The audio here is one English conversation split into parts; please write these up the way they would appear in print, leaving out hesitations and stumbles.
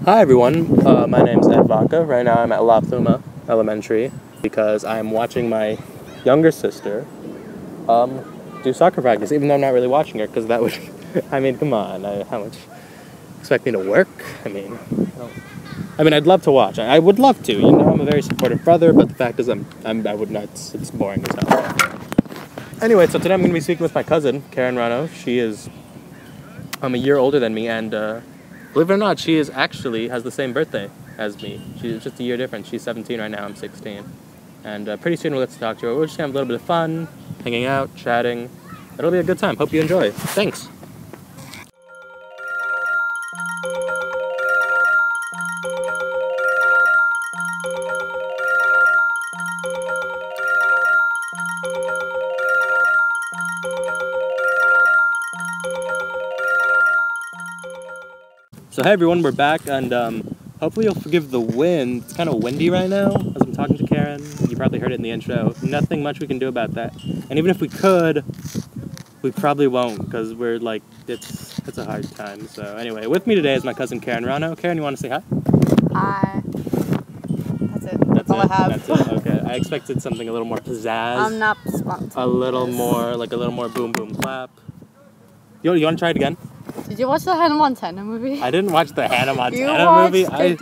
Hi everyone, my name's Vaca. Right now I'm at La Pluma Elementary because I'm watching my younger sister do soccer practice, even though I'm not really watching her because that would, I mean, come on, how much expect me to work? I'd love to watch. I would love to, you know, I'm a very supportive brother, but the fact is I would not, it's boring as hell. Anyway, so today I'm going to be speaking with my cousin, Karen Rano. She is a year older than me, and believe it or not, she has the same birthday as me. She's just a year different. She's 17 right now, I'm 16. And pretty soon we'll get to talk to her. We're just going to have a little bit of fun, hanging out, chatting. It'll be a good time. Hope you enjoy. Thanks. So hey everyone, we're back, and hopefully you'll forgive the wind. It's kind of windy right now as I'm talking to Karen. You probably heard it in the intro. Nothing much we can do about that. And even if we could, we probably won't, because we're like, it's a hard time. So anyway, with me today is my cousin Karen Rano. Karen, you want to say hi? Hi. That's it. That's all I have. That's it. Okay. I expected something a little more pizzazz. I'm not spontaneous. A little more boom boom clap. You want to try it again? Did you watch the Hannah Montana movie? I didn't watch the Hannah Montana movie. It's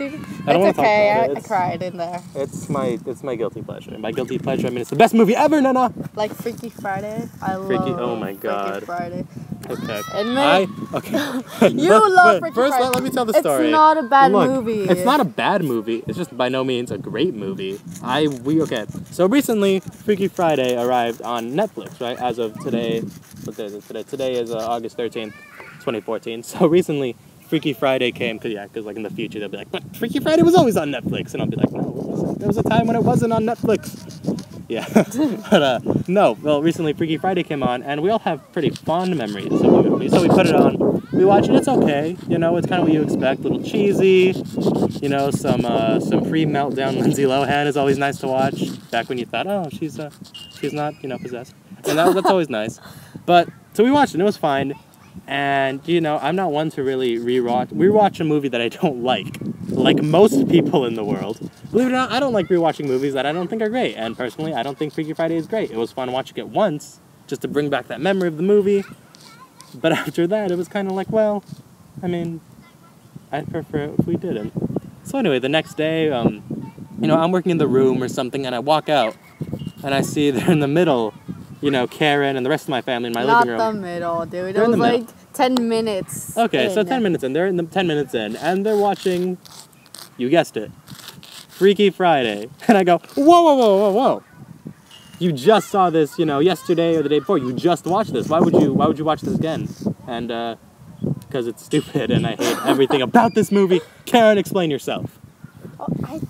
okay. I cried in there. It's my guilty pleasure. By guilty pleasure, I mean it's the best movie ever, Nana. Like Freaky Friday. I love Oh my God. Freaky Friday. Okay. Okay. You love Freaky Friday. First, let me tell the story. It's not a bad movie. It's not a bad movie. It's just by no means a great movie. Okay. So recently, Freaky Friday arrived on Netflix, right? As of today. What day is it today? Today is August 13th. 2014. So recently, Freaky Friday came, because like in the future they'll be like, but Freaky Friday was always on Netflix, and I'll be like, no, there was a time when it wasn't on Netflix. Yeah, but no. Well, recently Freaky Friday came on, and we all have pretty fond memories of the movie. So we put it on, we watch it. It's okay, you know, it's kind of what you expect. A little cheesy, you know, some pre-meltdown Lindsay Lohan is always nice to watch. Back when you thought, oh, she's not, you know, possessed, and that's always nice. But so we watched it, and it was fine. And, you know, I'm not one to really rewatch a movie that I don't like most people in the world. Believe it or not, I don't like rewatching movies that I don't think are great. And personally, I don't think Freaky Friday is great. It was fun watching it once, just to bring back that memory of the movie. But after that, it was kind of like, well, I mean, I'd prefer it if we didn't. So anyway, the next day, you know, I'm working in the room or something, and I walk out, and I see they're in the middle, you know, Karen and the rest of my family in my living room. Not the middle, dude. It was like 10 minutes Okay, so 10 minutes in. They're 10 minutes in, and they're watching, you guessed it, Freaky Friday. And I go, whoa. You just saw this, you know, yesterday or the day before. You just watched this. Why would you watch this again? And, because it's stupid, and I hate everything about this movie. Karen, explain yourself. Oh, I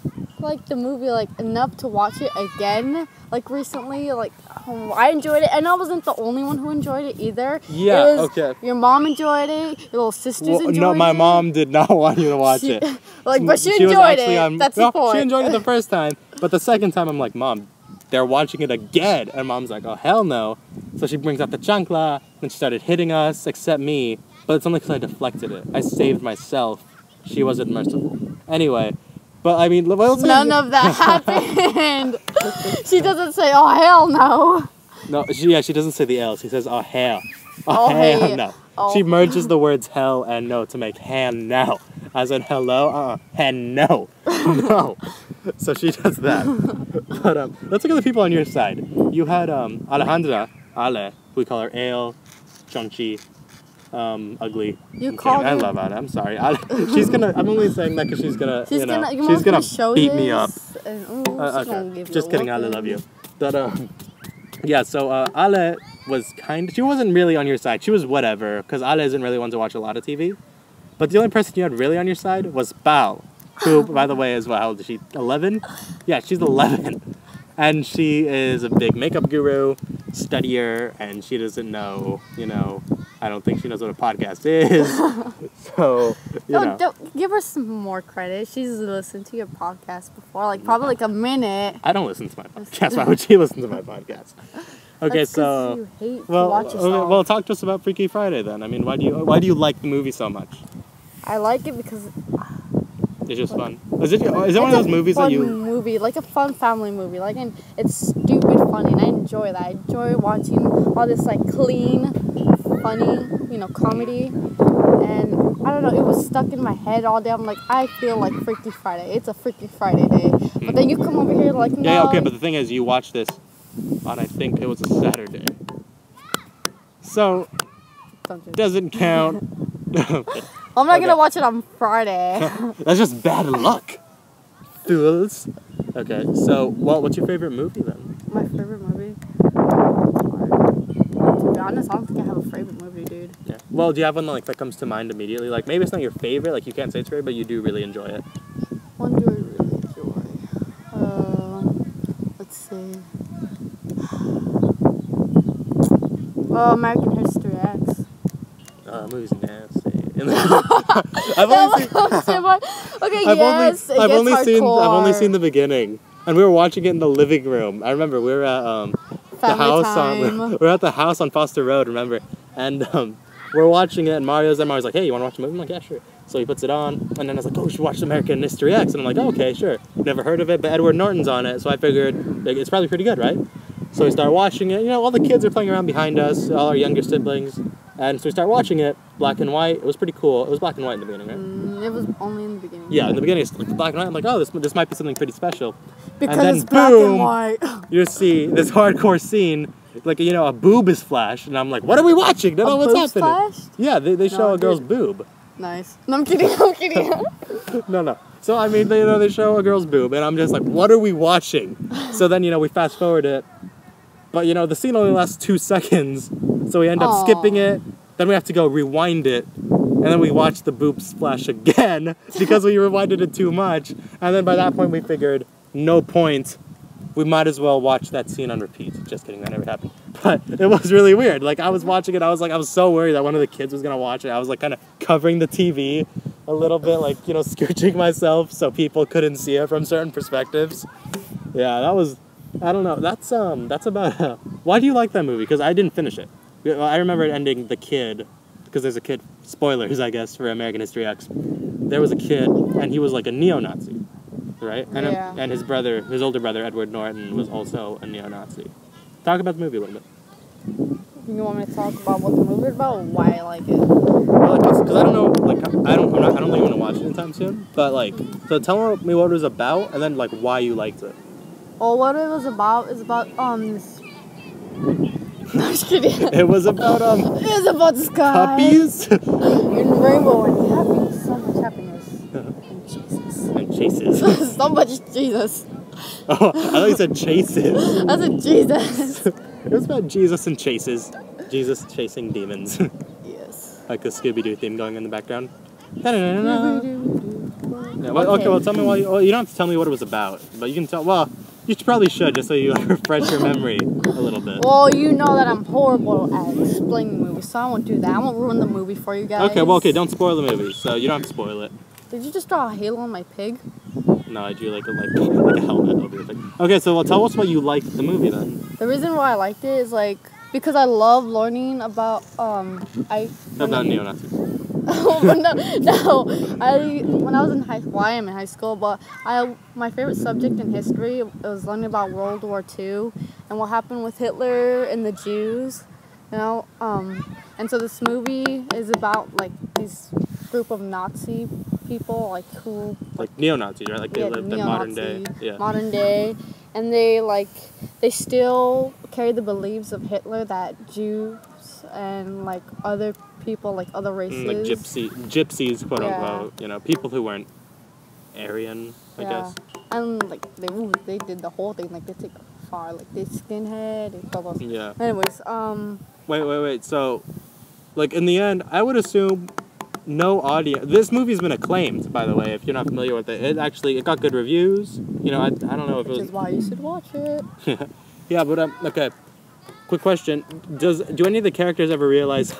like the movie, like, enough to watch it again. Like, recently, like, I enjoyed it, and I wasn't the only one who enjoyed it either. Yeah, okay. Your mom enjoyed it, your little sisters enjoyed it. No, my mom did not want you to watch it. Like, but she enjoyed it, that's the point. She enjoyed it the first time, but the second time I'm like, Mom, they're watching it again. And Mom's like, oh, hell no. So she brings out the chancla, and she started hitting us, except me, but it's only because I deflected it. I saved myself. She wasn't merciful. Anyway. But I mean, none of that happened. She doesn't say, "Oh hell no." No, she doesn't say the L. She says, "Oh hell, oh hell no." Oh. She merges the words hell and no to make hand now, as in hello, and no, no. So she does that. But let's look at the people on your side. You had Alejandra, Ale, we call her Ale, Chonchi. Ugly. I love Anna. I'm sorry. She's gonna. I'm only saying that because she's gonna. She's gonna beat me up. Okay. Just kidding. Ale, love you. But yeah. So Ale was she wasn't really on your side. She was whatever. Because Ale isn't really one to watch a lot of TV. But the only person you had really on your side was Bao, who, by the way, is how old is she? 11? Yeah, she's 11. And she is a big makeup guru, studier, and she doesn't know, you know, I don't think she knows what a podcast is. So, you know. Don't give her some more credit. She's listened to your podcast before, like probably like a minute. I don't listen to my podcast. Why would she listen to my podcast? Okay, that's so you hate to watch yourself. Well, talk to us about Freaky Friday then. I mean, why do you like the movie so much? I like it because It's just fun. Is it one of those movies that you... movie, like a fun family movie. Like, and it's stupid funny, and I enjoy that. I enjoy watching all this, like, clean, funny, you know, comedy. And, I don't know, it was stuck in my head all day. I'm like, I feel like Freaky Friday. It's a Freaky Friday day. But then you come over here like, no. Yeah, okay, but the thing is, you watched this on, I think it was a Saturday. So, doesn't count. I'm not gonna watch it on Friday. That's just bad luck, fools. Okay, so, well, what's your favorite movie then? My favorite movie? To be honest, I don't think I have a favorite movie, dude. Yeah. Well, do you have one like that comes to mind immediately? Like, maybe it's not your favorite, like you can't say it's favorite, but you do really enjoy it. One do I really enjoy? Let's see. American History X. Movies nasty. I've only seen the beginning, and we were watching it in the living room. I remember we were at the house on Foster Road. Remember, and we're watching it, and Mario's like, "Hey, you want to watch a movie?" I'm like, "Yeah, sure." So he puts it on, and then I was like, "Oh, we should watch American History X," and I'm like, "Oh, okay, sure." Never heard of it, but Edward Norton's on it, so I figured like, it's probably pretty good, right? So we start watching it. You know, all the kids are playing around behind us, all our younger siblings. And so we start watching it, black and white. It was pretty cool. It was black and white in the beginning, right? It was only in the beginning. Yeah, in the beginning it's black and white. I'm like, oh, this might be something pretty special. Because and then, it's black boom, and white. You see this hardcore scene, like, you know, a boob is flashed. And I'm like, what are we watching? No, what's happening? Flashed? Yeah, they show a girl's boob. Nice. No, I'm kidding, I'm kidding. No. So, I mean, they show a girl's boob. And I'm just like, what are we watching? So then, you know, we fast forward it. But, you know, the scene only lasts 2 seconds. So we end up skipping it. Then we have to go rewind it, and then we watch the boob splash again because we rewinded it too much. And then by that point we figured, no point, we might as well watch that scene on repeat. Just kidding, that never happened. But it was really weird. Like, I was watching it, I was so worried that one of the kids was gonna watch it. I was like kind of covering the TV a little bit, like, you know, scooching myself so people couldn't see it from certain perspectives. Yeah, that was, I don't know, that's about, why do you like that movie? Because I didn't finish it. I remember it ending the kid, because there's a kid, spoilers I guess for American History X, there was a kid and he was like a neo-Nazi, right? And, yeah. And his older brother, Edward Norton, was also a neo-Nazi. Talk about the movie a little bit. You want me to talk about what the movie is about, or why I like it? Well, because I don't know, like, I don't think I'm going to watch it anytime soon, but like, so tell me what it was about, and then like why you liked it. Well, what it was about is about, this... No, I'm just kidding. It was about, It was about the sky. puppies? And rainbow and happiness. So much happiness. And Jesus. And chases. So much Jesus. Oh, I thought you said chases. I said Jesus. It was about Jesus and chases. Jesus chasing demons. Yes. Like the Scooby-Doo theme going in the background. Yeah, Okay. well, okay, well, tell me why you don't have to tell me what it was about, but you can tell, well, you probably should, just so you refresh your memory a little bit. Well, you know that I'm horrible at explaining movies, so I won't do that. I won't ruin the movie for you guys. Okay, well, okay, don't spoil the movie, so you don't have to spoil it. Did you just draw a halo on my pig? No, I drew like a helmet over your thing. Okay, so well, tell us why you liked the movie then. The reason why I liked it is like because I love learning about About neo-Nazis. when I was in high school, I am in high school, but my favorite subject in history was learning about World War II and what happened with Hitler and the Jews, you know. And so this movie is about like these group of Nazi people, like who like neo-Nazis, right? Like they lived in modern day. Yeah. Modern day, and they still carry the beliefs of Hitler that Jews and like other people, like other races, like gypsies, quote unquote. You know, people who weren't Aryan, I guess. And like they did the whole thing, like they take far, like they skinhead and stuff. Yeah. Anyways, Wait. So, like in the end, I would assume no audience. This movie's been acclaimed, by the way. If you're not familiar with it, it got good reviews. You know, I don't know if it was. Which is why you should watch it. Yeah, but okay. quick question: do any of the characters ever realize,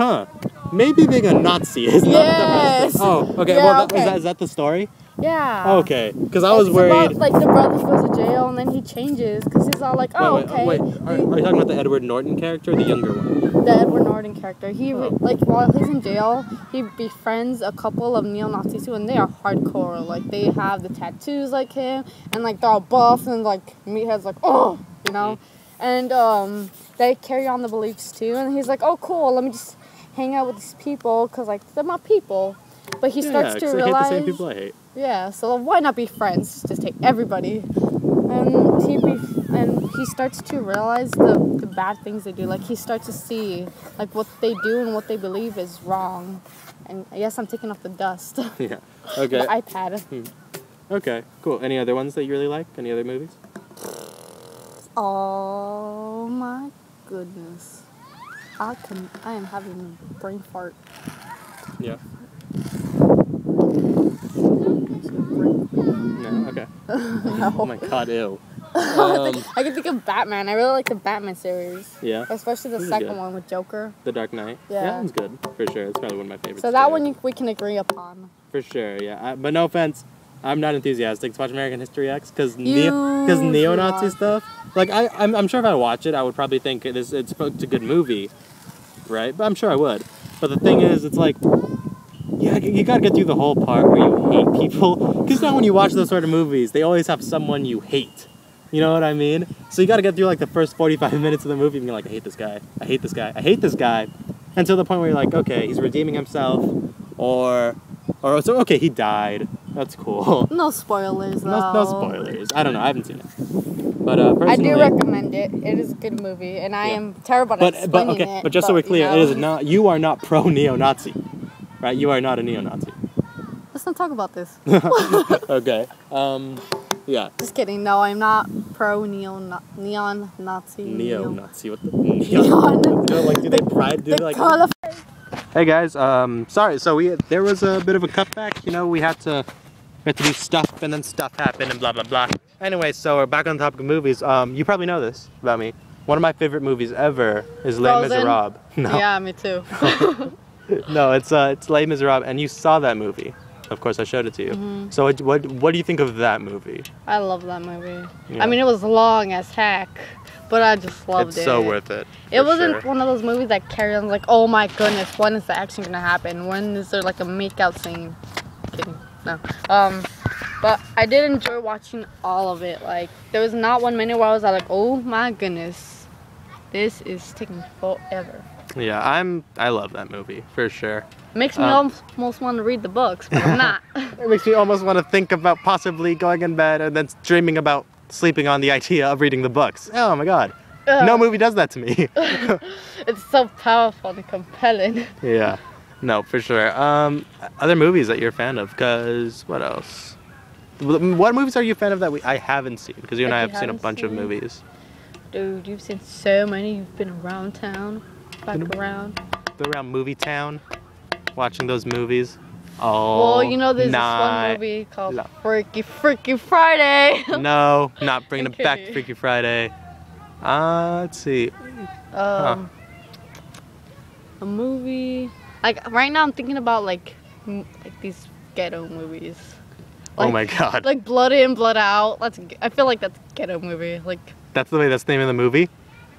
maybe being a Nazi is not the best thing? Oh, okay. Yeah, well, okay. Is that the story? Yeah. Okay, because I was worried. About, like the brother goes to jail and then he changes because he's all like, oh, okay. Wait. Are you talking about the Edward Norton character or the younger one? The Edward Norton character. He like while he's in jail, he befriends a couple of neo-Nazis too, and they are hardcore. Like they have the tattoos like him, and like they're all buff and like meatheads like you know, and they carry on the beliefs too. And he's like, oh cool, let me just hang out with these people because like they're my people. But he starts to realize. I hate the same people I hate. Yeah, so why not be friends? Just take everybody. And he starts to realize the bad things they do. Like he starts to see like what they do and what they believe is wrong. And I guess I'm taking off the dust. Yeah. Okay. The iPad. Okay. Cool. Any other ones that you really like? Any other movies? Oh my goodness. I am having a brain fart. Yeah. No. Okay. No. Oh my God. Ew. I can think of Batman. I really like the Batman series. Yeah. Especially the second one with Joker. The Dark Knight. Yeah. That one's good for sure. It's probably one of my favorites. So that one we can agree upon. For sure. Yeah. But no offense, I'm not enthusiastic to watch American History X because neo-Nazi stuff. Like I'm sure if I watch it, I would probably think it's a good movie, right? But I'm sure I would. But the thing is, it's like. Yeah, you gotta get through the whole part where you hate people. Because now when you watch those sort of movies, they always have someone you hate. You know what I mean? So you gotta get through like the first 45 minutes of the movie and be like, I hate this guy, I hate this guy, I hate this guy. Until the point where you're like, okay, he's redeeming himself. Or so, okay, he died. That's cool. No spoilers, though. No spoilers. I don't know, I haven't seen it. But personally, I do recommend it. It is a good movie, and I am terrible at explaining it. But just so we're clear, it is not. You are not pro neo-Nazi. Right, you are not a neo-Nazi. Let's not talk about this. Okay. Yeah. Just kidding. No, I'm not pro neon-Nazi. Neo-Nazi. What the neon? Do they pride? Do they like? Hey guys. Sorry. So there was a bit of a cutback. You know, we had to do stuff, and then stuff happened, and blah blah blah. Anyway, so we're back on the topic of movies. You probably know this about me. One of my favorite movies ever is Les Miserables. No. Yeah, me too. No, it's Les Miserables, and you saw that movie. Of course, I showed it to you. Mm-hmm. So what do you think of that movie? I love that movie. Yeah. I mean, it was long as heck, but I just loved it. It's so worth it. It wasn't one of those movies that carry on like, oh my goodness, when is the action gonna happen? When is there like a makeout scene? Kidding. No. But I did enjoy watching all of it. Like, there was not 1 minute where I was like, oh my goodness, this is taking forever. Yeah, I love that movie for sure. Makes me almost want to read the books, but I'm not. It makes me almost want to think about possibly going in bed and then dreaming about sleeping on the idea of reading the books. Oh my God. No movie does that to me. It's so powerful and compelling. Yeah. No, for sure. Other movies that you're a fan of, because what else? What movies are you a fan of that I haven't seen? Because you and I have seen a bunch of movies. Dude, you've seen so many. You've been around town. Been around movie town, watching those movies. Oh, well, you know there's this one movie called Freaky Friday. No, not bringing it back to Freaky Friday. Let's see. A movie. Like right now, I'm thinking about like these ghetto movies. Like, oh my God. Like Blood In, Blood Out. I feel like that's a ghetto movie. Like. That's the name of the movie.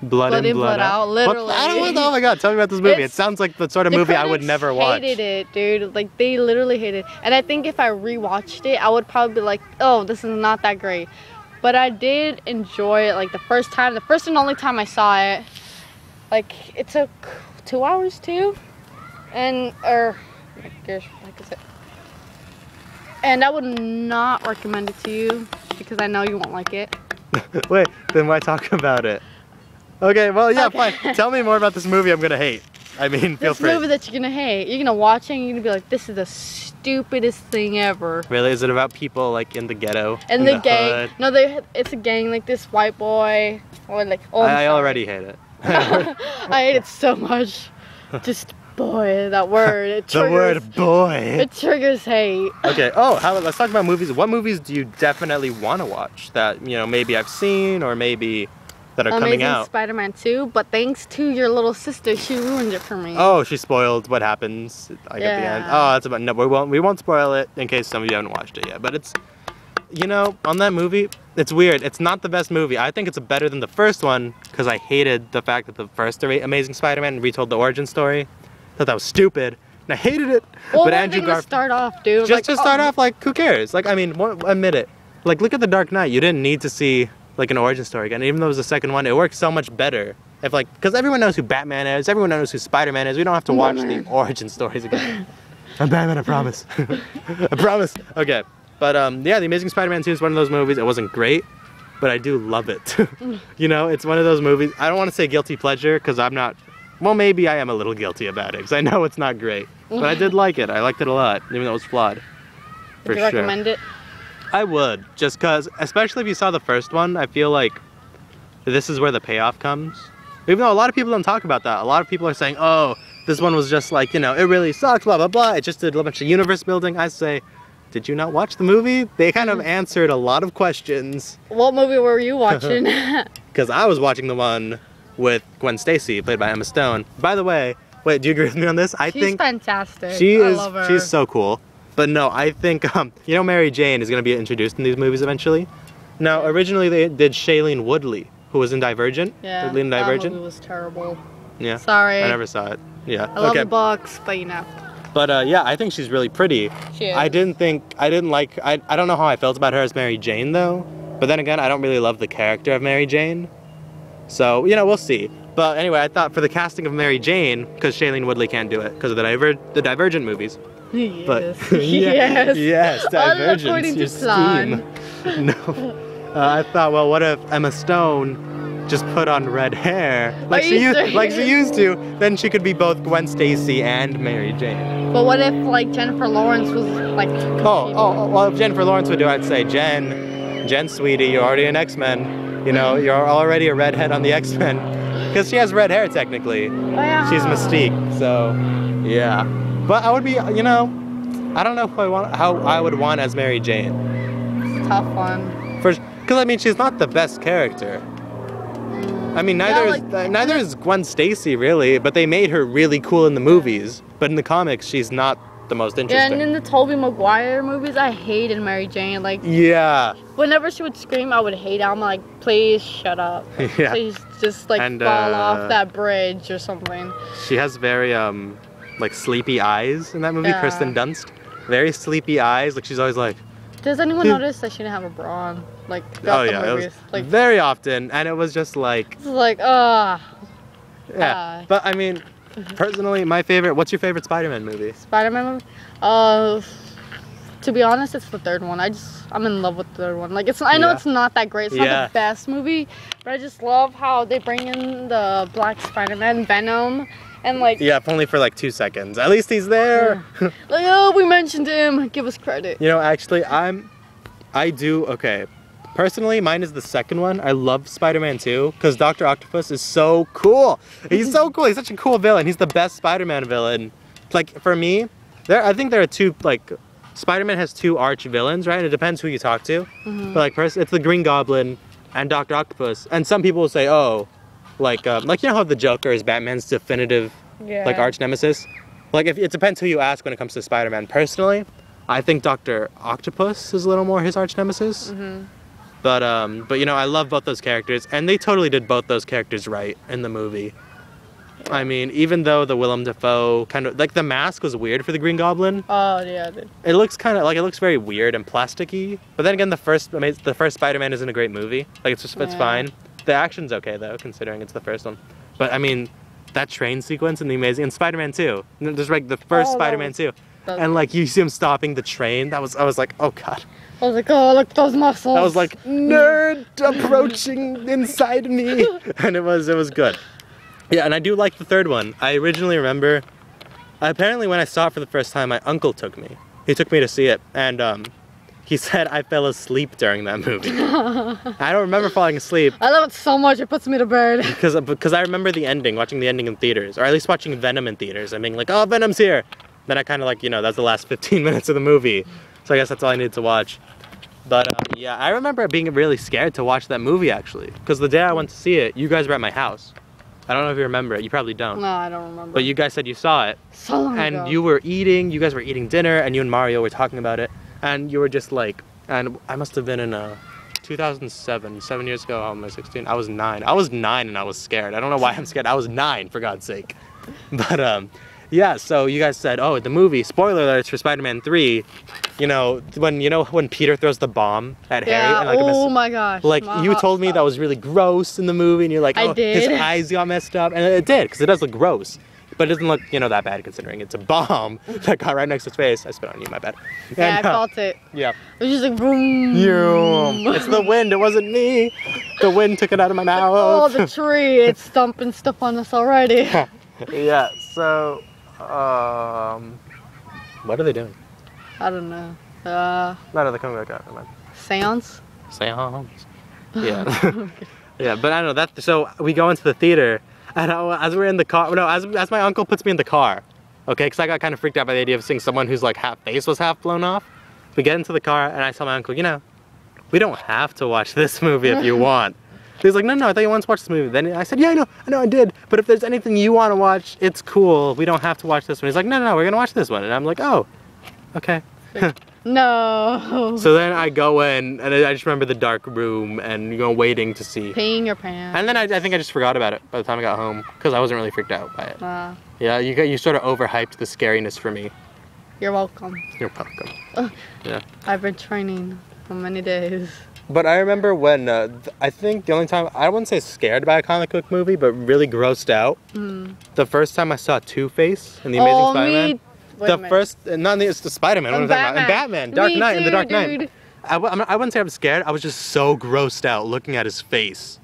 Blood In, Blood Out. Literally. Oh my God, tell me about this movie. It sounds like the sort of movie I would never watch. They hated it, dude. Like, they literally hated it. And I think if I rewatched it, I would probably be like, oh, this is not that great. But I did enjoy it, like, the first and only time I saw it. Like, it took 2 hours, too. And I would not recommend it to you, because I know you won't like it. Wait, then why talk about it? Okay, well, yeah, fine. Tell me more about this movie I'm gonna hate. I mean, feel free. This movie that you're gonna hate. You're gonna watch it and you're gonna be like, this is the stupidest thing ever. Really? Is it about people, like, in the ghetto? In the gang. Hood? No, it's a gang, like this white boy. Or like, I already hate it. I hate it so much. Just boy, that word. It triggers, the word boy. It triggers hate. Okay, let's talk about movies. What movies do you definitely want to watch that, you know, maybe I've seen or maybe that are coming out. Spider-Man 2, but thanks to your little sister, she ruined it for me. Oh, she spoiled what happens like at the end. Oh, that's about no. We won't spoil it in case some of you haven't watched it yet. But it's, you know, on that movie, it's weird. It's not the best movie. I think it's better than the first one because I hated the fact that the first Amazing Spider-Man retold the origin story. Thought that was stupid. And I hated it. Well, but Andrew Garfield start off, dude. Just like, to start off, like, who cares? Like, I mean, admit it. Like, look at The Dark Knight. You didn't need to see like an origin story again. Even though it was the second one, it worked so much better. If like, because everyone knows who Batman is, everyone knows who Spider-Man is. We don't have to watch the origin stories again. I'm Batman, I promise. I promise. Okay, but yeah, The Amazing Spider-Man 2 is one of those movies. It wasn't great, but I do love it. You know, it's one of those movies. I don't want to say guilty pleasure because I'm not. Well, maybe I am a little guilty about it because I know it's not great, but I did like it. I liked it a lot, even though it was flawed. Would you recommend it? I would, just because, especially if you saw the first one, I feel like this is where the payoff comes. Even though a lot of people don't talk about that. A lot of people are saying, oh, this one was just like, you know, it really sucks, blah, blah, blah. It just did a bunch of universe building. I say, did you not watch the movie? They kind of answered a lot of questions. What movie were you watching? Because I was watching the one with Gwen Stacy, played by Emma Stone. By the way, wait, do you agree with me on this? I think she's fantastic. I love her. She's so cool. But no, I think, you know, Mary Jane is going to be introduced in these movies eventually. Now, originally they did Shailene Woodley, who was in Divergent. Yeah, in Divergent. That movie was terrible. Yeah. Sorry. I never saw it. Yeah. I love the books, but you know. But yeah, I think she's really pretty. She is. I don't know how I felt about her as Mary Jane though. But then again, I don't really love the character of Mary Jane. So, you know, we'll see. But anyway, I thought for the casting of Mary Jane, because Shailene Woodley can't do it because of the Divergent movies. Yes. But yes. Yes, Divergent. According to plan. No. I thought, well, what if Emma Stone just put on red hair like she used to? Then she could be both Gwen Stacy and Mary Jane. But what if like Jennifer Lawrence was like? Well, if Jennifer Lawrence would do it, I'd say, Jen, sweetie, you're already an X-Men. You know, you're already a redhead on the X-Men. Because she has red hair, technically. Oh, yeah. She's Mystique, so, yeah. But I would be, you know, I don't know how I would want as Mary Jane. It's a tough one. Because, I mean, she's not the best character. I mean, neither is Gwen Stacy, really, but they made her really cool in the movies. But in the comics, she's not the most interesting. Yeah, and in the Tobey Maguire movies, I hated Mary Jane. Like, yeah. Whenever she would scream, I would hate it. I'm like, please shut up. Yeah. Please just like fall off that bridge or something. She has very like sleepy eyes in that movie. Yeah. Kirsten Dunst, very sleepy eyes. Like she's always like. Does anyone notice that she didn't have a bra on? Like, oh yeah, it was like very often, and it was just like. It's like, yeah, but I mean. Personally, my favorite. What's your favorite Spider-Man movie? Spider-Man movie? To be honest, it's the third one. I'm in love with the third one. Like, I know it's not that great. It's not the best movie, but I just love how they bring in the Black Spider-Man, Venom, and like. Yeah, only for like 2 seconds. At least he's there. Like, oh, we mentioned him. Give us credit. You know, actually, okay. Personally, mine is the second one. I love Spider-Man 2 because Dr. Octopus is so cool. He's so cool. He's such a cool villain. He's the best Spider-Man villain. Like, for me, I think there are two, like, Spider-Man has two arch villains, right? It depends who you talk to. But, like, it's the Green Goblin and Dr. Octopus. And some people will say, oh, like you know how the Joker is Batman's definitive, like, arch nemesis? Like, it depends who you ask when it comes to Spider-Man. Personally, I think Dr. Octopus is a little more his arch nemesis. But you know, I love both those characters, and they totally did both those characters right in the movie. Yeah. I mean, even though the Willem Dafoe kind of, like, the mask was weird for the Green Goblin. Oh, yeah, it did. It looks kind of, like, it looks very weird and plasticky. But then again, the first Spider-Man isn't a great movie. Like, it's fine. The action's okay, though, considering it's the first one. But, I mean, that train sequence in and Spider-Man 2. Just, like, the first Spider-Man 2. And, like, you see him stopping the train. I was like, oh, God. I was like, oh, look at those muscles. I was like, nerd approaching inside me. And it was good. Yeah, and I do like the third one. I originally remember, apparently when I saw it for the first time, my uncle took me. He took me to see it, and he said I fell asleep during that movie. I don't remember falling asleep. I love it so much, it puts me to bed. Because I remember the ending, watching the ending in theaters, or at least watching Venom in theaters, and being like, oh, Venom's here. Then I kind of like, you know, that's the last 15 minutes of the movie. So I guess that's all I needed to watch. But yeah, I remember being really scared to watch that movie actually, because the day I went to see it, you guys were at my house. I don't know if you remember it. You probably don't. No, I don't remember. But you guys said you saw it. So long and ago. you guys were eating dinner, and you and Mario were talking about it, and you were just like, and I must have been in 2007, 7 years ago. How am I 16? I was 9. I was 9 and I was scared. I don't know why I'm scared. I was 9, for God's sake. But yeah. So you guys said, oh, the movie. Spoiler alerts for Spider-Man 3. You know when Peter throws the bomb at Harry. And, like, oh my gosh. Like you told me that was really gross in the movie, and you're like, oh, I did. his eyes got messed up, and it did, because it does look gross. But it doesn't look, that bad considering it's a bomb that got right next to his face. I spit on you, my bad. Yeah, I felt it. Yeah. It was just like boom. It's the wind, it wasn't me. The wind took it out of my mouth. Oh, the tree, it's stumping stuff on us already. Yeah, so, what are they doing? I don't know. No, they're coming back out, man. Seance? Seance. Yeah. Yeah, but I don't know, so we go into the theater, and as we're in the car, as my uncle puts me in the car, okay, because I got kind of freaked out by the idea of seeing someone whose like face was half blown off. We get into the car, and I tell my uncle, we don't have to watch this movie if you want. He's like, no, I thought you wanted to watch this movie. Then I said, yeah, I know I did, but if there's anything you want to watch, it's cool. We don't have to watch this one. He's like, no, we're gonna watch this one, and I'm like, oh, okay. No. So then I go in, and I just remember the dark room and waiting to see. Peeing your pants. And then I think I just forgot about it by the time I got home, because I wasn't really freaked out by it. Yeah, you sort of overhyped the scariness for me. You're welcome. You're welcome. Yeah. I've been training for many days. But I remember when, I think the only time, I wouldn't say scared by a comic book movie, but really grossed out. The first time I saw Two-Face in The Amazing Spider-Man. It's the Spider-Man, what am I talking about? And Batman, Dark Knight, in The Dark Knight. I wouldn't say I'm scared, I was just so grossed out looking at his face.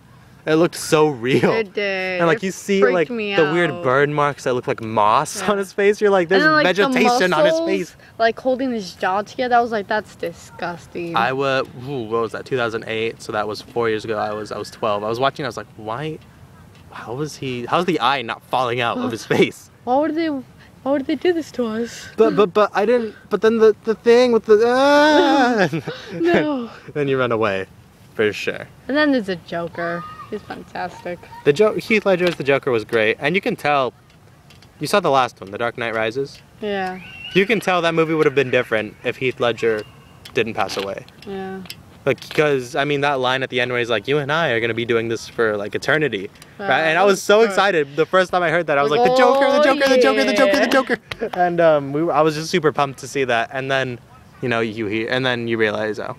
It looked so real. It did. And like you see like the weird burn marks that look like moss on his face. You're like, there's vegetation on his face. Like holding his jaw together, I was like, that's disgusting. What was that, 2008? So that was 4 years ago. I was 12. I was watching, I was like, how's the eye not falling out of his face? Why would they do this to us? But I didn't, but then the thing with the, No. Then you run away, for sure. And then there's a Joker. He's fantastic. Heath Ledger's The Joker was great, and you can tell, you saw the last one, The Dark Knight Rises? Yeah. You can tell that movie would have been different if Heath Ledger didn't pass away. Yeah. Like, because, I mean, that line at the end where he's like, you and I are going to be doing this for, like, eternity. Right? And I was so excited. The first time I heard that, I was like, the Joker, the Joker, the Joker, the Joker, the Joker. And I was just super pumped to see that. And then, and then you realize, oh,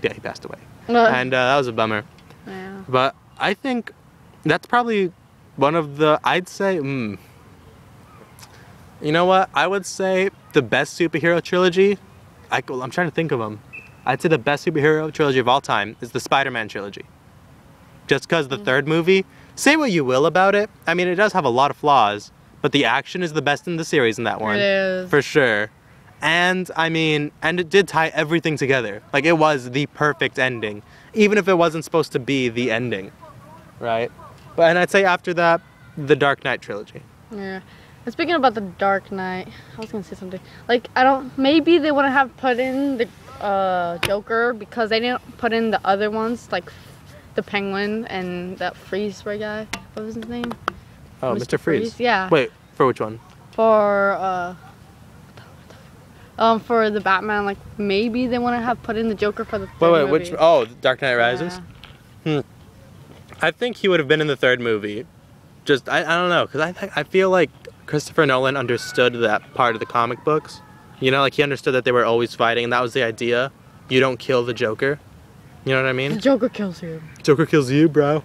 yeah, he passed away. And that was a bummer. Yeah. But I think that's probably one of the, I'd say, you know what? I would say the best superhero trilogy, I'm trying to think of them. I'd say the best superhero trilogy of all time is the Spider-Man trilogy. Just because the third movie, say what you will about it, I mean, it does have a lot of flaws, but the action is the best in the series in that one. It is. For sure. And, I mean, and it did tie everything together. Like, it was the perfect ending, even if it wasn't supposed to be the ending, right? And I'd say after that, the Dark Knight trilogy. Yeah. And speaking about the Dark Knight, I was gonna say something. Like, maybe they wouldn't have put in the Joker because they didn't put in the other ones, like the Penguin and that Freeze guy. What was his name? Oh, Mr. Freeze. Yeah. Wait, for which one? For the Batman, like maybe they wouldn't have put in the Joker for the third movie. Dark Knight Rises? Yeah. I think he would have been in the third movie. Just, I don't know, because I feel like Christopher Nolan understood that part of the comic books. Like he understood that they were always fighting, and that was the idea. You don't kill the Joker. You know what I mean? The Joker kills you. Joker kills you, bro.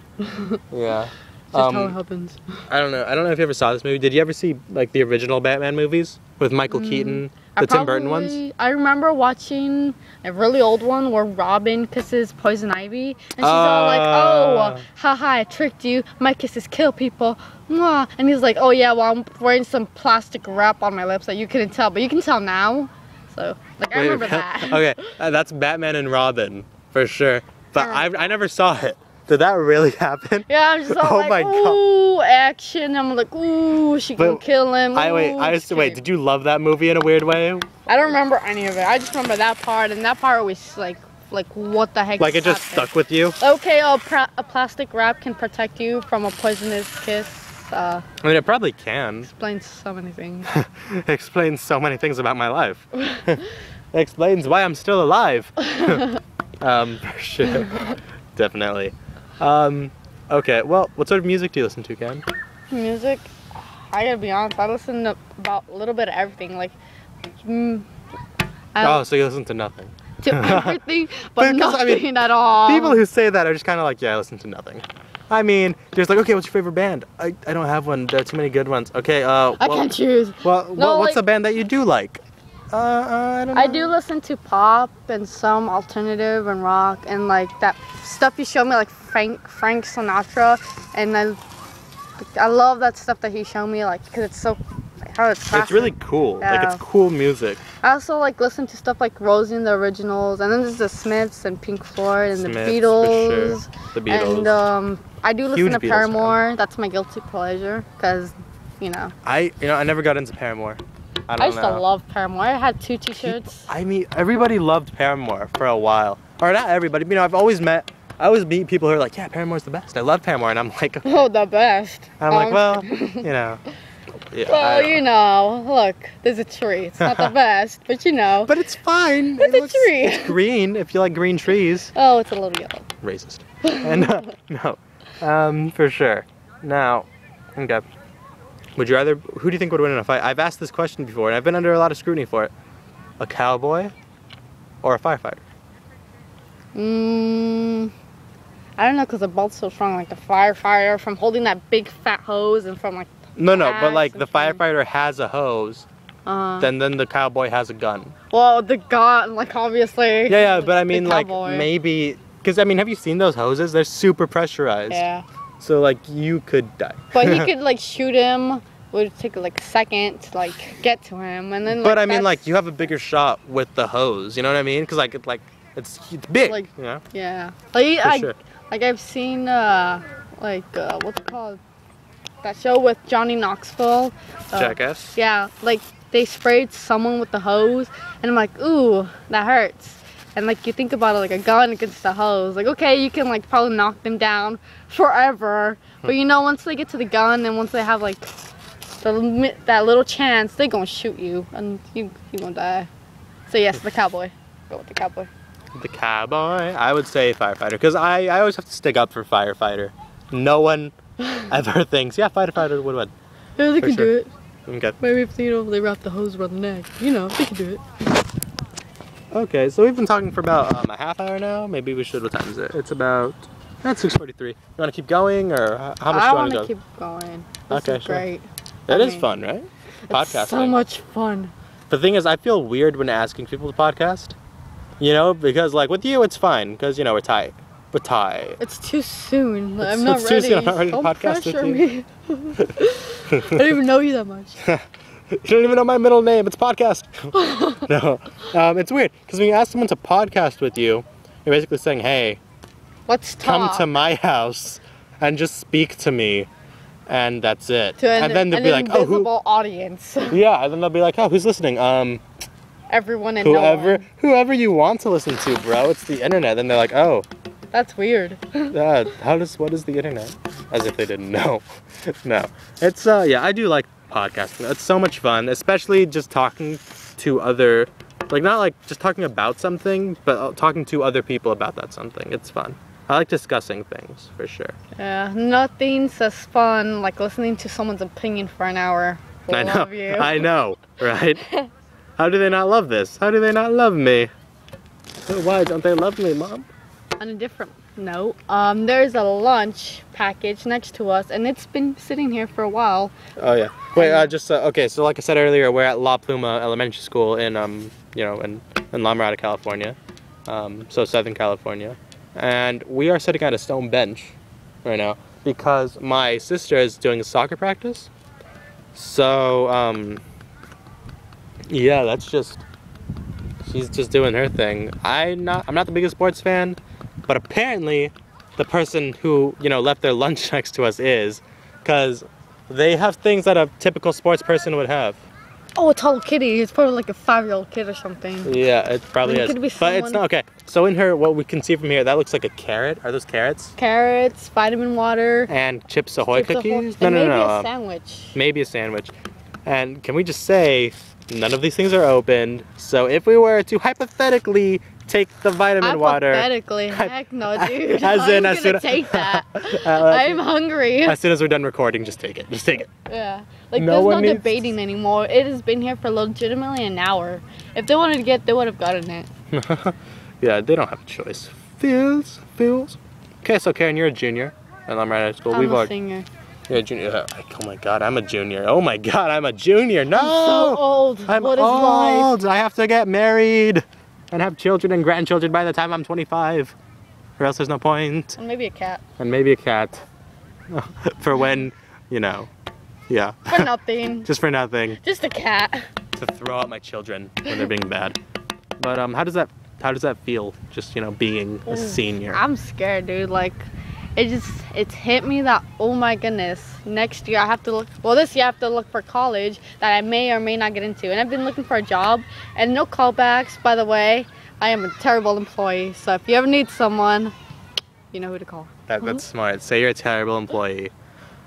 Yeah. Just how it happens. I don't know if you ever saw this movie. Did you ever see like the original Batman movies with Michael Keaton, the Tim Burton ones? I remember watching a really old one where Robin kisses Poison Ivy, and she's all like, "Oh, haha, I tricked you. My kisses kill people." Mwah. And he's like, "Oh yeah, well I'm wearing some plastic wrap on my lips that you couldn't tell, but you can tell now." So I remember that. Okay, that's Batman and Robin for sure. But I never saw it. Did that really happen? Yeah, I'm just all like, ooh, action. I'm like, ooh, she can kill him. Wait, did you love that movie in a weird way? I don't remember any of it. I just remember that part, and that part was like like what the heck. Like it just stuck with you? Okay, a plastic wrap can protect you from a poisonous kiss. I mean, it probably can. Explains so many things. Explains so many things about my life. Explains why I'm still alive. For sure. Definitely. Okay, well, what sort of music do you listen to, Ken? Music? I gotta be honest, I listen to about a little bit of everything. Like, so you listen to nothing. To everything, but because, nothing at all. People who say that are just kind of like, yeah, I listen to nothing. I mean, just like, okay, what's your favorite band? I don't have one. There are too many good ones. Okay, I can't choose. Well, no, what's a band that you do like? I don't know. I do listen to pop and some alternative and rock and like that stuff you showed me, like Frank Sinatra, and I love that stuff that he showed me, like, because it's so how it's classic. It's really cool. Yeah. Like, it's cool music. I also like listen to stuff like Rosie and the Originals, and then there's the Smiths and Pink Floyd and Smiths, the Beatles. for sure. The Beatles. And I do listen to Paramore. That's my guilty pleasure, because, you know. I never got into Paramore. I used to love Paramore. I had 2 t-shirts. I mean, everybody loved Paramore for a while. Or not everybody, but, you know, I always meet people who are like, yeah, Paramore's the best. I love Paramore. And I'm like, oh, the best. I'm like, well, you know. Yeah, well, you know, look, there's a tree. It's not the best, but you know. But it's fine. It's a tree. It's green if you like green trees. Oh, it's a little yellow. Racist. And no, for sure. Now, okay. Who do you think would win in a fight? I've asked this question before, and I've been under a lot of scrutiny for it. A cowboy or a firefighter? I don't know, because they're both so strong. Like the firefighter from holding that big fat hose and from like... No, but like the firefighter has a hose, then the cowboy has a gun. Well, the gun, like obviously... Yeah, but I mean like maybe... Because I mean, have you seen those hoses? They're super pressurized. Yeah. So like you could die. But he could like shoot him. It would take like a second to like get to him, and then. Like, but I mean, like you have a bigger shot with the hose. You know what I mean? Because it's big. Like, you know? Yeah. Like sure. Like I've seen what's it called? That show with Johnny Knoxville. Jackass. Yeah. Like they sprayed someone with the hose, and I'm like, ooh, that hurts. And like you think about it, like a gun against the hose, like okay, you can like probably knock them down forever, but you know, once they get to the gun and once they have like that little chance, they're gonna shoot you and you gonna die. So yes, the cowboy. Go with the cowboy. The cowboy? I would say firefighter, because I always have to stick up for firefighter. No one ever thinks, yeah, firefighter would win. Yeah, they can do it. Okay. Maybe if they wrap the hose around the neck, you know, they can do it. Okay, so we've been talking for about a half hour now. Maybe we should. What time is it? It's about 6:43. You want to keep going, or how much do you want to go? I want to keep going. This is great. It is fun, right? Podcasting. It's so much fun. The thing is, I feel weird when asking people to podcast. You know, because like with you, it's fine, because you know we're tight. We're tight. It's too soon. I'm not ready. Too soon. I'm not ready to podcast with you. I don't even know you that much. You don't even know my middle name. It's podcast. No, it's weird because when you ask someone to podcast with you, you're basically saying, "Hey, let's talk. Come to my house and just speak to me," and that's it. And then they'll be like, "Oh, who?" Audience. Yeah, and then they'll be like, "Oh, who's listening?" Everyone and no one. Whoever you want to listen to, bro. It's the internet. Then they're like, "Oh, that's weird." What is the internet? As if they didn't know. No, it's yeah, I do like podcasting. It's so much fun, especially just talking to other, like not like just talking about something, but talking to other people about that something. It's fun. I like discussing things for sure. Yeah, nothing's as fun like listening to someone's opinion for an hour. I know, right? How do they not love this? How do they not love me? Why don't they love me, Mom? On a different note, there's a lunch package next to us, and it's been sitting here for a while. Oh yeah. Wait, okay. So like I said earlier, we're at La Pluma Elementary School in in La Mirada, California, so Southern California, and we are sitting at a stone bench right now because my sister is doing a soccer practice. So yeah, she's just doing her thing. I'm not the biggest sports fan. But apparently, the person who, left their lunch next to us is, because they have things that a typical sports person would have. Oh, it's Hello Kitty. It's probably like a 5-year-old kid or something. Yeah, it probably is. Could be but it's not okay. So in her, what we can see from here, that looks like a carrot. Are those carrots? Carrots, vitamin water. And Chips Ahoy cookies? No. No. Maybe a sandwich. Maybe a sandwich. And can we just say, none of these things are opened. So if we were to hypothetically take the vitamin water. Hypothetically, heck no, dude. As in, I'm gonna take that. I'm hungry. As soon as we're done recording, just take it. Just take it. Yeah. Like, there's no debating anymore. It has been here for legitimately an hour. If they wanted to get, they would have gotten it. Yeah, they don't have a choice. Feels. Okay, so Karen, you're a junior, and I'm right at school. I'm a senior. You're a junior. Oh my God, I'm a junior. Oh my God, I'm a junior. No! I'm so old. I'm what is old. life? I have to get married and have children and grandchildren by the time I'm 25. Or else there's no point. And maybe a cat. And maybe a cat. For when, you know, yeah. For nothing. Just for nothing. Just a cat. To throw out my children when they're being bad. But how does that feel? Just, you know, being a senior. I'm scared, dude. Like, it's hit me that, oh my goodness, next year I have to look, well, this year I have to look for college that I may or may not get into. And I've been looking for a job and no callbacks, by the way. I am a terrible employee. So if you ever need someone, you know who to call. That's smart. Say you're a terrible employee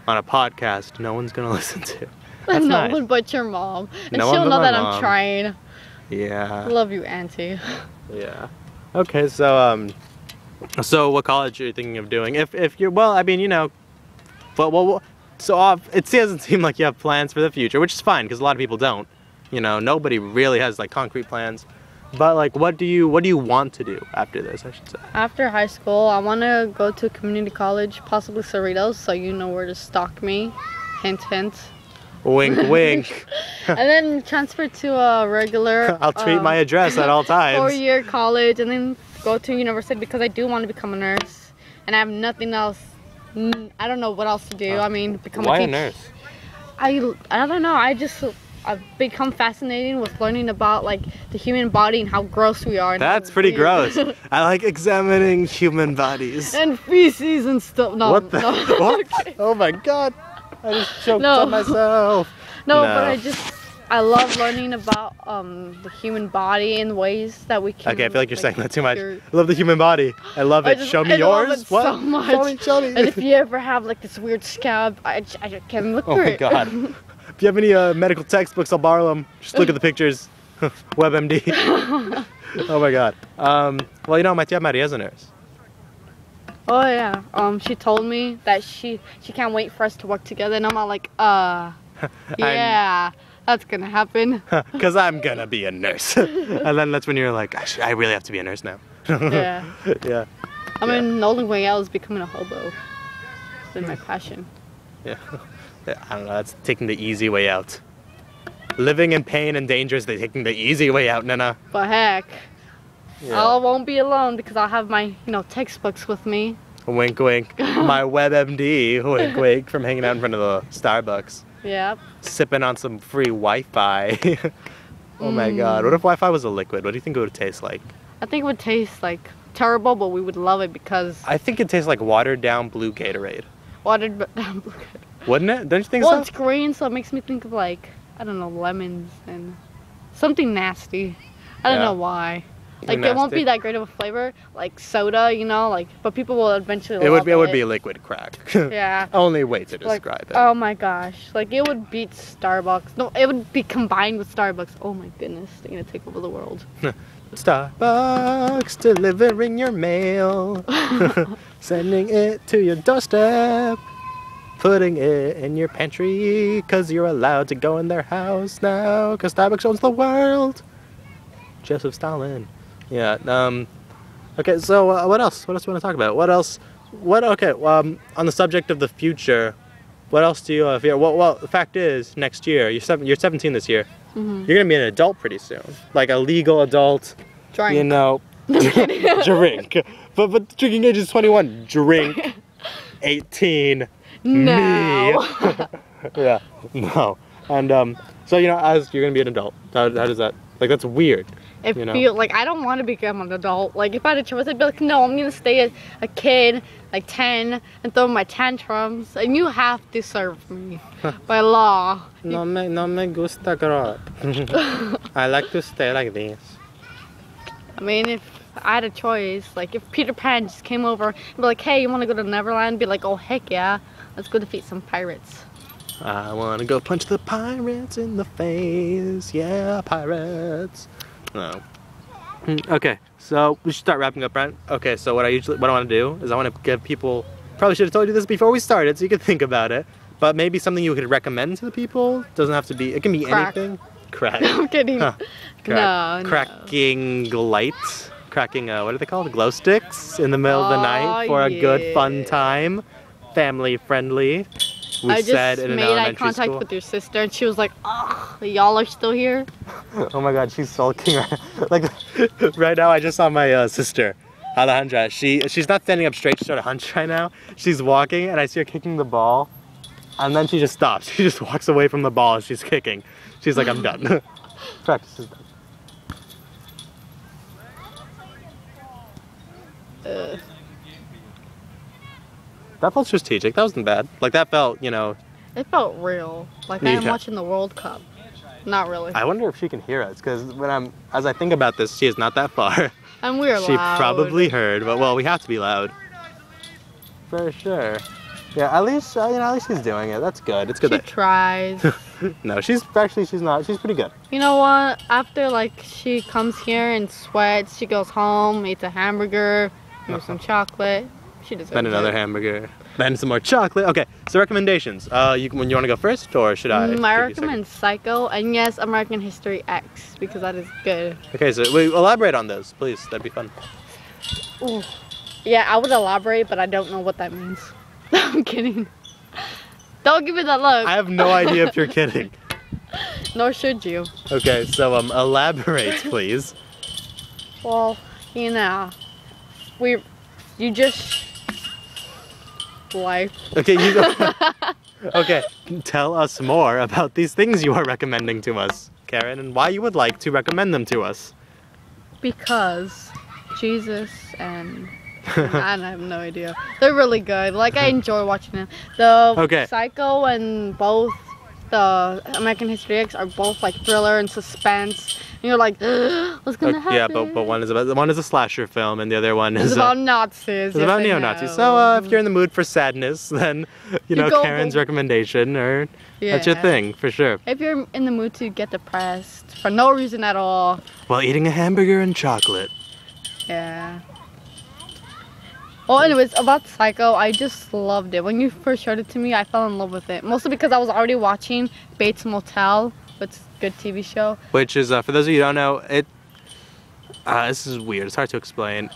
on a podcast no one's gonna listen to. That's no nice. one but your mom. And no she'll know that mom. I'm trying. Yeah. I love you, Auntie. Yeah. Okay, so what college are you thinking of doing? If you're, well, I mean, you know, well, so it doesn't seem like you have plans for the future, which is fine because a lot of people don't. You know, nobody really has like concrete plans. But like, what do you want to do after this, I should say? After high school, I want to go to community college, possibly Cerritos, so you know where to stalk me. Hint, hint. Wink, wink. And then transfer to a regular. I'll tweet my address at all times. 4-year college, and then go to university because I do want to become a nurse, and I have nothing else. I don't know what else to do. I mean, become Why a nurse? I don't know. I've become fascinated with learning about like the human body and how gross we are. That's pretty gross. I like examining human bodies. And feces and stuff. No. What the? No. What? Oh my God. I just choked on myself. No, but I love learning about the human body and ways that we can. Okay, I feel like you're saying that too much. I love the human body. I love it. Show me yours. Love it what? So much. Show me. And if you ever have like this weird scab, I can look through it. Oh my God. If you have any medical textbooks, I'll borrow them. Just look at the pictures. WebMD. Oh my God. Well, you know, my tia Maria is a nurse. Oh yeah. She told me that she can't wait for us to work together, and I'm all like, yeah, that's gonna happen. Cause I'm gonna be a nurse. And then that's when you're like, I really have to be a nurse now. Yeah. Yeah. I mean, the only way out is becoming a hobo. That's my passion. Yeah. I don't know, that's taking the easy way out. Living in pain and danger is taking the easy way out, Nana. But heck, yeah. I won't be alone because I'll have my, textbooks with me. Wink, wink. My WebMD, wink, wink, from hanging out in front of the Starbucks. Yep. Sipping on some free Wi-Fi. Oh my God, what if Wi-Fi was a liquid? What do you think it would taste like? I think it would taste like terrible, but we would love it because... I think it tastes like watered down blue Gatorade. Watered down blue Gatorade. Wouldn't it? Don't you think so? Well, it's green, so it makes me think of like, I don't know, lemons and something nasty. I don't know why. Like, it won't be that great of a flavor, like soda, but people will eventually love it. It would be liquid crack. Yeah. Only way to describe it. Oh my gosh. Like, it would beat Starbucks. No, it would be combined with Starbucks. Oh my goodness. They're gonna take over the world. Starbucks delivering your mail. Sending it to your doorstep. Putting it in your pantry, cause you're allowed to go in their house now, cause Starbucks owns the world. Joseph Stalin. Yeah, okay, so what else? What else do you want to talk about? On the subject of the future, what else do you fear? Well, the fact is, next year, you're 17 this year, you're gonna be an adult pretty soon. Like a legal adult, Drink. you know, drink. But drinking age is 21, drink, 18, no. Me. Yeah, no. And so, as you're gonna be an adult, how does that, like, that's weird. It You know? feel like I don't want to become an adult. Like if I had a choice, I'd be like, no, I'm gonna stay a kid, like 10, and throw my tantrums. And you have to serve me by law. No me gusta grow up. I like to stay like this. I mean, if I had a choice, like if Peter Pan just came over and be like, hey, you want to go to Neverland? Be like, oh heck yeah, let's go defeat some pirates. I want to go punch the pirates in the face. Yeah, pirates. No. Okay, so we should start wrapping up, Brent. Okay, so what I want to do is I want to give people, probably should have told you this before we started so you could think about it, but maybe something you could recommend to the people. Doesn't have to be, it can be Crack. anything. Crack. I'm kidding. Huh. No. Cracking lights. Cracking, what are they called? Glow sticks in the middle of the night for a good fun time. Family friendly. We I said just in an made eye elementary contact school. with your sister and she was like, oh, y'all are still here? Oh my god, she's sulking. Like, right now I just saw my sister, Alejandra. She's not standing up straight, she's sort of hunched right now. She's walking and I see her kicking the ball. And then she just stops. She just walks away from the ball as she's kicking. She's like, I'm done. Practice is done. That felt strategic. That wasn't bad. Like that felt, you know. It felt real. Like I am Yeah. watching the World Cup. Not really. I wonder if she can hear us, because as I think about this, she is not that far. And we're She loud. probably heard, but well, we have to be loud. For sure. Yeah, at least at least she's doing it. That's good. It's good. She tries. No, she's not. She's pretty good. You know what? After like she comes here and sweats, she goes home, eats a hamburger, maybe some chocolate. She deserves Then another it. hamburger. Then some more chocolate. Okay, so recommendations. You want to go first, or should I? I give you a second? recommend Psycho and yes, American History X because that is good. Okay, so we elaborate on those, please. That'd be fun. Ooh. Yeah, I would elaborate, but I don't know what that means. I'm kidding. Don't give me that look. I have no idea if you're kidding. Nor should you. Okay, so elaborate, please. Well, you know, you just life. Okay, okay, tell us more about these things you are recommending to us, Karen, and why you would like to recommend them to us. Because Jesus and I have no idea. They're really good. Like I enjoy watching them. The Psycho and both the American History X are both like thriller and suspense. And you're like, what's gonna happen? Yeah, but one is a slasher film, and the other one is it's about Nazis. It's about neo-Nazis. So if you're in the mood for sadness, then you know Karen's recommendation, or that's your thing for sure. If you're in the mood to get depressed for no reason at all, while eating a hamburger and chocolate. Yeah. Well, anyways, about Psycho, I just loved it. When you first showed it to me, I fell in love with it. Mostly because I was already watching Bates Motel, which is a good TV show. Which is, for those of you who don't know, this is weird. It's hard to explain.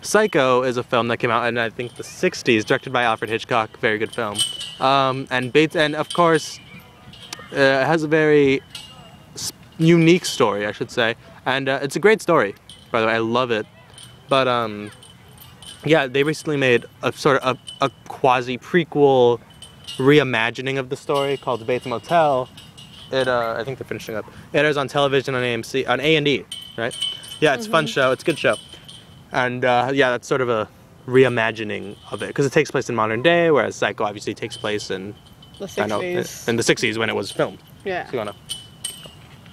Psycho is a film that came out in, I think, the 60s, directed by Alfred Hitchcock. Very good film. And Bates, and of course, it has a very unique story, I should say. And it's a great story, by the way. I love it. But, yeah, they recently made a sort of a quasi-prequel reimagining of the story called Bates Motel. I think they're finishing up. It airs on television on AMC, on A&E, right? Yeah, it's a fun show. It's a good show. And, yeah, that's sort of a reimagining of it. Because it takes place in modern day, whereas Psycho obviously takes place in the 60s. In the 60s when it was filmed. Yeah. So you wanna...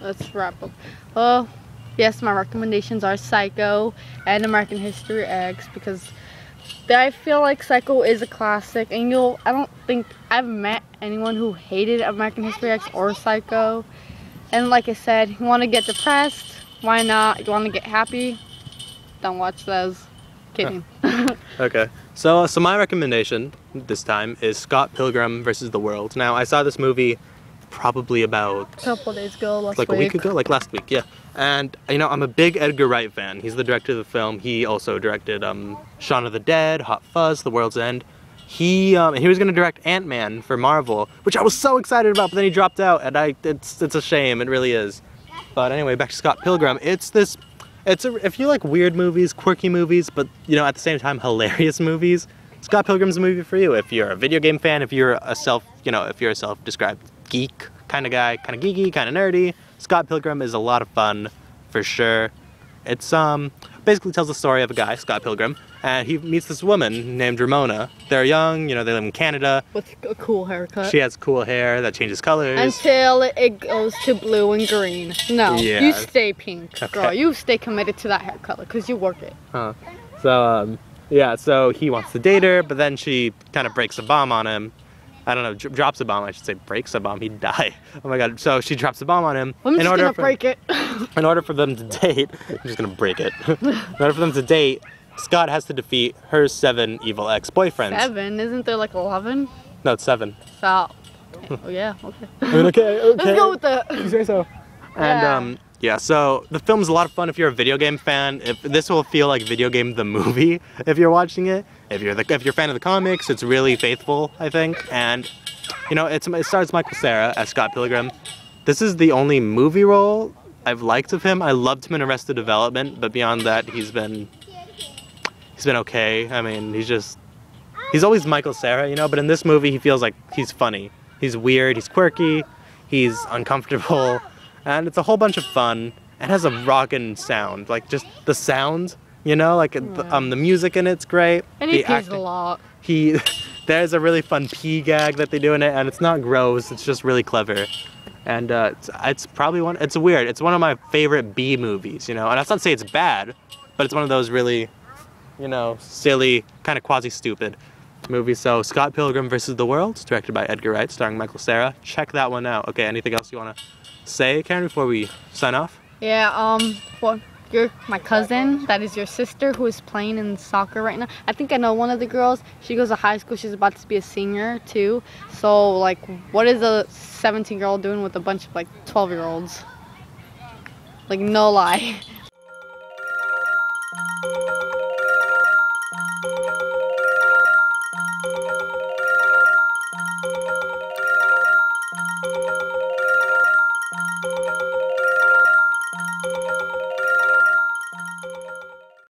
Let's wrap up. Well, yes, my recommendations are Psycho and American History X because I feel like Psycho is a classic, and I don't think I've met anyone who hated American History X or Psycho. And like I said, you want to get depressed, why not? You want to get happy, don't watch those. Kidding. Okay, so my recommendation this time is Scott Pilgrim vs. the World. Now, I saw this movie probably about a couple days ago, like a week ago, like last week, yeah. And you know, I'm a big Edgar Wright fan. He's the director of the film. He also directed Shaun of the Dead, Hot Fuzz, The World's End. He was gonna direct Ant-Man for Marvel, which I was so excited about, but then he dropped out, and it's a shame. It really is. But anyway, back to Scott Pilgrim. If you like weird movies, quirky movies, but you know, at the same time hilarious movies, Scott Pilgrim's a movie for you. If you're a video game fan, if you're a self-described geek kind of guy, kind of geeky, kind of nerdy, Scott Pilgrim is a lot of fun, for sure. It's basically tells the story of a guy, Scott Pilgrim, and he meets this woman named Ramona. They're young, you know, they live in Canada. With a cool haircut. She has cool hair that changes colors. Until it goes to blue and green. No, Yeah. you stay pink, girl. Okay. You stay committed to that hair color because you work it. Huh. So, yeah, so he wants to date her, but then she kind of breaks a bomb on him. I don't know, drops a bomb, I should say breaks a bomb, he'd die. Oh my god, so she drops a bomb on him. I'm just gonna break it. In order for them to date, I'm just gonna break it. In order for them to date, Scott has to defeat her 7 evil ex-boyfriends. 7? Isn't there like 11? No, it's 7. So, oh yeah, okay. I mean, okay. Let's go with that. You say so. And yeah, so the film's a lot of fun if you're a video game fan. If this will feel like Video Game the movie if you're watching it. If you're a fan of the comics, it's really faithful, I think. And you know, it stars Michael Cera as Scott Pilgrim. This is the only movie role I've liked of him. I loved him in Arrested Development, but beyond that, he's been okay. I mean, he's always Michael Cera, you know. But in this movie, he feels like he's funny. He's weird. He's quirky. He's uncomfortable. And it's a whole bunch of fun. It has a rockin' sound, like just the sound, you know, like the music in it's great. And he pees a lot. There's a really fun pee gag that they do in it, and it's not gross. It's just really clever, and it's probably it's weird. It's one of my favorite B movies, you know. And that's not to say it's bad, but it's one of those really, you know, silly, kind of quasi-stupid movies. So Scott Pilgrim vs. the World, directed by Edgar Wright, starring Michael Cera. Check that one out. Okay, anything else you wanna say, Karen, before we sign off? Yeah, well, you're my cousin, that is your sister, who is playing in soccer right now. I think I know one of the girls. She goes to high school. She's about to be a senior, too. So, like, what is a 17-year-old doing with a bunch of, like, 12-year-olds? Like, no lie.